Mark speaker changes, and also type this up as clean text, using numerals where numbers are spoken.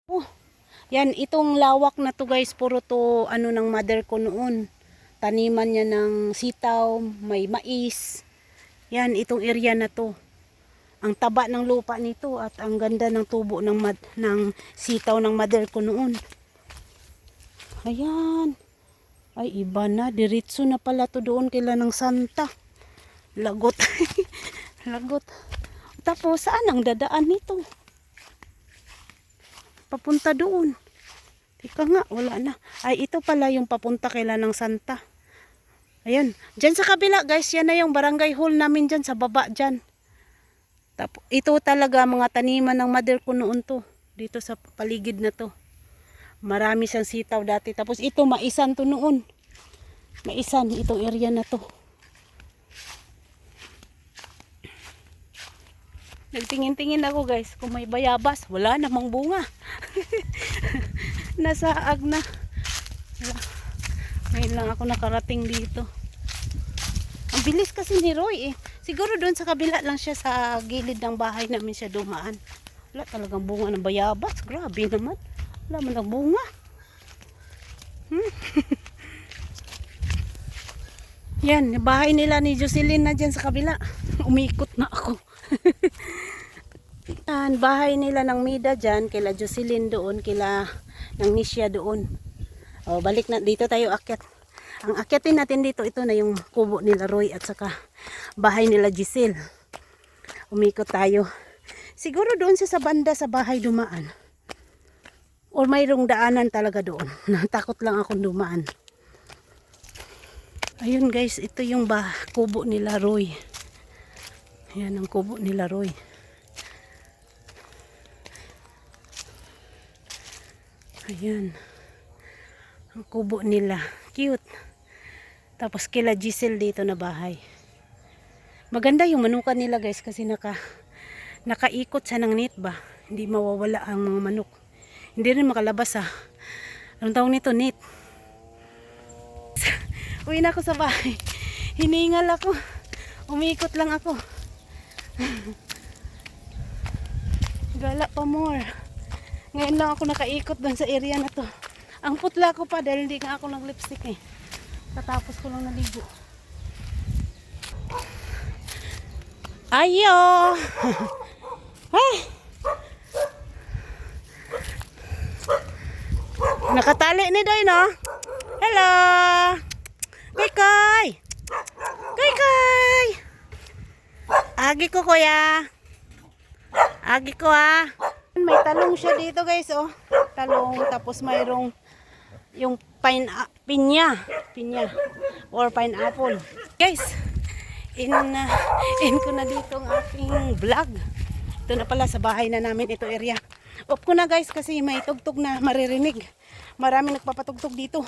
Speaker 1: Oh, yan, itong lawak na to guys, puro to ano ng mother ko noon. Taniman niya ng sitaw, may mais. Yan, itong area na to. Ang taba ng lupa nito at ang ganda ng tubo ng sitaw ng mother ko noon. Ayan. Ay, iba na. Diretso na pala to doon kila ng Santa. Lagot. Lagot. Tapos, saan ang dadaan nito? Papunta doon. Tika nga, wala na. Ay, ito pala yung papunta kila ng Santa. Ayan. Diyan sa kabila, guys. Yan na yung barangay hall namin dyan. Sa baba dyan. Ito talaga mga taniman ng mother ko noon to. Dito sa paligid na to. Marami siyang sitaw dati. Tapos ito, maisan to noon. Maisan, itong area na to. Nagtingin-tingin ako guys, kung may bayabas, wala namang bunga. Nasaag na. Ngayon lang ako nakarating dito. Ang bilis kasi ni Roy eh. Siguro doon sa kabila lang siya, sa gilid ng bahay namin siya dumaan. Wala talagang bunga ng bayabas. Grabe naman. Wala man ng bunga. Yan, bahay nila ni Jocelyn na dyan sa kabila. Umikot na ako. Yan, bahay nila ng Mida dyan, kila Jocelyn doon, kila ng Nisha doon. O, balik na, dito tayo akyat. Ang akyatin natin dito, ito na yung kubo nila Roy at saka bahay nila Giselle. Umikot tayo. Siguro doon sa banda sa bahay dumaan. O mayroong daanan talaga doon. Natakot lang akong dumaan. Ayun guys, ito yung kubo nila Roy. Ayan ang kubo nila Roy. Ayan. Ang kubo nila. Cute. Tapos kila Giselle dito na bahay. Maganda yung manukan nila guys kasi nakaikot sa ng net ba. Hindi mawawala ang mga manok. Hindi rin makalabas ah. Anong tawag nito? Net. Uwi na ako sa bahay. Hiningal ako. Umiikot lang ako. Gala pa more. Ngayon lang ako nakaikot doon sa area na to. Ang putla ko pa dahil hindi nga ako nag-lipstick eh. Katapos ko lang naligo. Ayo! Ay! Nakatali ni Doy no? Hello! Koy! Koy! Agi ko kuya. Agi ko ah. May talong siya dito guys oh. Talong tapos mayroong yung pinya or pineapple. Guys, in ko na dito ang aking vlog. Ito na pala sa bahay na namin ito area. Off ko na guys kasi may tugtog na maririnig. Marami nagpapatugtog dito.